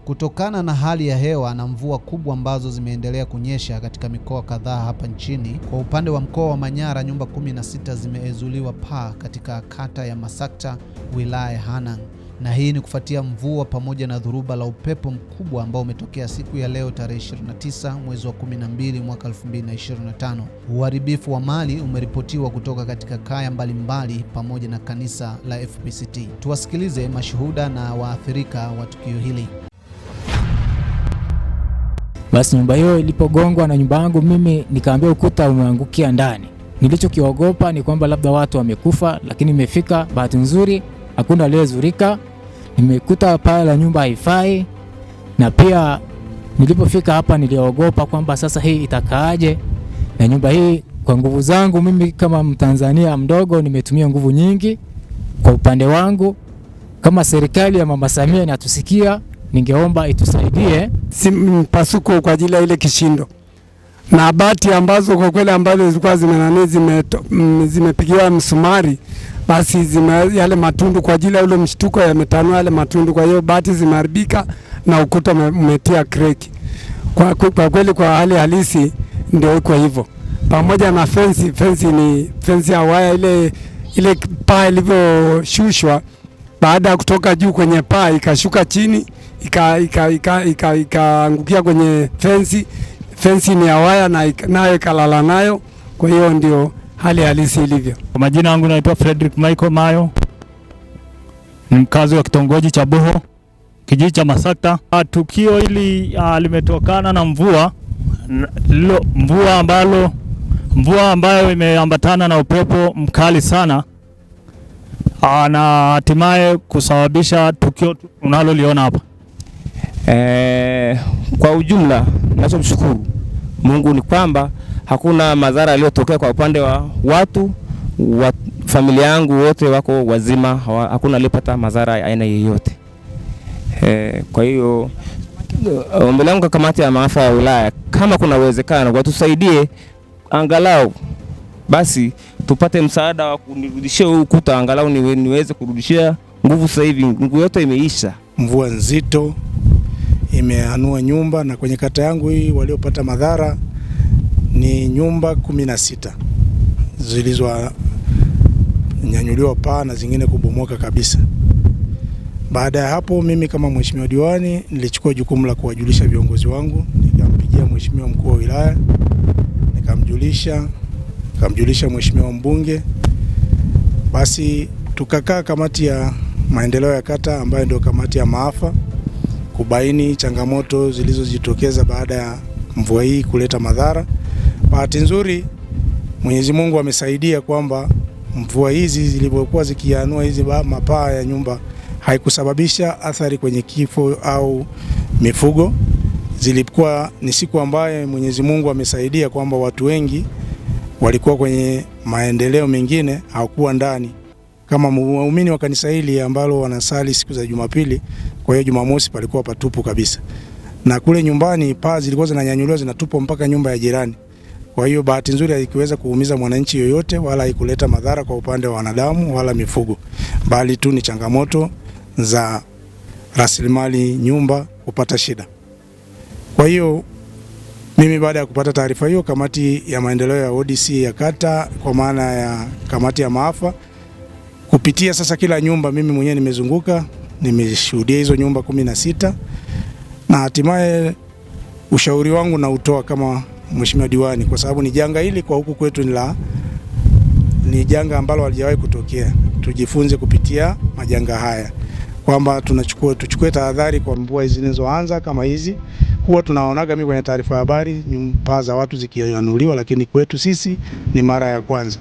Kutokana na hali ya hewa na mvua kubwa ambazo zimeendelea kunyesha katika mikoa kadhaa hapa nchini, kwa upande wa mkoa wa Manyara nyumba 16 zimeezuliwa paa katika kata ya Masakta, wilaya ya Hanang'. Na hii ni kufuatia mvua pamoja na dhuruba la upepo mkubwa ambao umetokea siku ya leo tarehe 29 mwezi wa 12 mwaka 2025. Uharibifu wa mali umeripotiwa kutoka katika kaya mbalimbali pamoja na kanisa la FPCT. Tuwasikilize mashuhuda na waathirika wa tukio hili. Basi nyumba hiyo ilipogongwa na nyumba yangu mimi, nikaambia ukuta umeangukia ndani. Nilichokiogopa ni kwamba labda watu wamekufa, lakini nimefika, bahati nzuri hakuna aliyezurika. Nimekuta paa la nyumba haifai, na pia nilipofika hapa niliogopa kwamba sasa hii itakaaje. Na nyumba hii kwa nguvu zangu mimi kama Mtanzania mdogo nimetumia nguvu nyingi. Kwa upande wangu, kama serikali ya Mama Samia inatusikia, ningeomba itusaidie. Si mpasuko kwa ajili ya ile kishindo na bati ambazo kwa kweli ambazo zilikuwa zimepigiwa msumari, basi yale matundu kwa ajili ya ule mshtuko yametanua yale matundu, kwa hiyo bati zimeharibika na ukuta umetia kreki. Kwa kweli kwa hali halisi ndio iko hivyo. Pamoja na fence ni fence ya waya, ile paa ilivyoshushwa baada ya kutoka juu kwenye paa ikashuka chini ikaangukia kwenye fence. Fence ni ya waya na nayo ikalala nayo. Kwa hiyo ndio hali halisi ilivyo. Kwa majina yangu naitwa Frederick Michael Mayo, ni mkazi wa kitongoji cha Buho, kijiji cha Masakta. Tukio hili limetokana na mvua ambayo imeambatana na upepo mkali sana, na hatimaye kusababisha tukio unaloliona hapa. Kwa ujumla ninachomshukuru Mungu ni kwamba hakuna madhara yaliyotokea kwa upande wa watu wa familia yangu, wote wako wazima, hakuna aliyepata madhara ya aina yoyote. Kwa hiyo ombi langu kwa kamati ya maafa ya wilaya, kama kuna uwezekano watusaidie angalau basi tupate msaada wa kunirudishia ukuta, angalau niweze kurudishia nguvu. Sasa hivi nguvu yote imeisha. Mvua nzito imeanua nyumba, na kwenye kata yangu hii waliopata madhara ni nyumba 16 zilizonyanyuliwa paa na zingine kubomoka kabisa. Baada ya hapo, mimi kama mheshimiwa diwani nilichukua jukumu la kuwajulisha viongozi wangu. Nikampigia mheshimiwa mkuu wa wilaya, nikamjulisha mheshimiwa mbunge. Basi tukakaa kamati ya maendeleo ya kata ambayo ndio kamati ya maafa kubaini changamoto zilizojitokeza baada ya mvua hii kuleta madhara. Bahati nzuri Mwenyezi Mungu amesaidia kwamba mvua hizi zilivyokuwa zikianua hizi mapaa ya nyumba haikusababisha athari kwenye kifo au mifugo. Zilikuwa ni siku ambaye Mwenyezi Mungu amesaidia kwamba watu wengi walikuwa kwenye maendeleo mengine, hawakuwa ndani. Kama waumini wa kanisa hili ambalo wanasali siku za Jumapili, kwa hiyo Jumamosi palikuwa patupu kabisa. Na kule nyumbani paa zilikuwa zinanyanyuliwa zinatupwa mpaka nyumba ya jirani. Kwa hiyo bahati nzuri haikuweza kuumiza mwananchi yoyote wala haikuleta madhara kwa upande wa wanadamu wala mifugo, bali tu ni changamoto za rasilimali nyumba kupata shida. Kwa hiyo mimi baada ya kupata taarifa hiyo, kamati ya maendeleo ya ODC ya kata kwa maana ya kamati ya maafa, kupitia sasa kila nyumba mimi mwenyewe nimezunguka, nimeshuhudia hizo nyumba 16, na hatimaye ushauri wangu na utoa kama mheshimiwa diwani, kwa sababu ni janga hili kwa huku kwetu ni janga ambalo halijawahi kutokea. Tujifunze kupitia majanga haya kwamba tuchukue tahadhari kwa mvua zinazoanza kama hizi. Huwa tunaonaga mimi kwenye taarifa habari paa za watu zikianuliwa, lakini kwetu sisi ni mara ya kwanza.